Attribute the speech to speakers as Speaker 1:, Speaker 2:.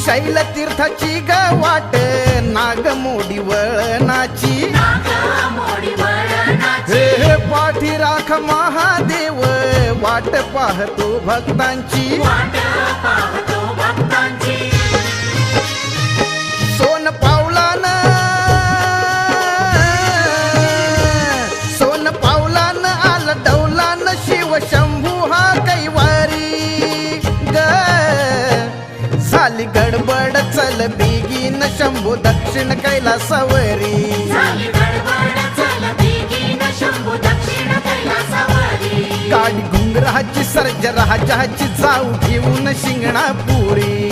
Speaker 1: शैलतीर्थाची ग वाट नागमोडी वळणाची हे पाठी राख महादेव वाट पाहतो भक्तांची सोन पावलान आला डौलान शिव शंभू हा कैवारी ग झाली गडबड चल बेगीन शंभू दक्षिण कैलासावरी गाडी घुंगराची सर्ज राजाची जाऊ घेऊन शिंगणापुरी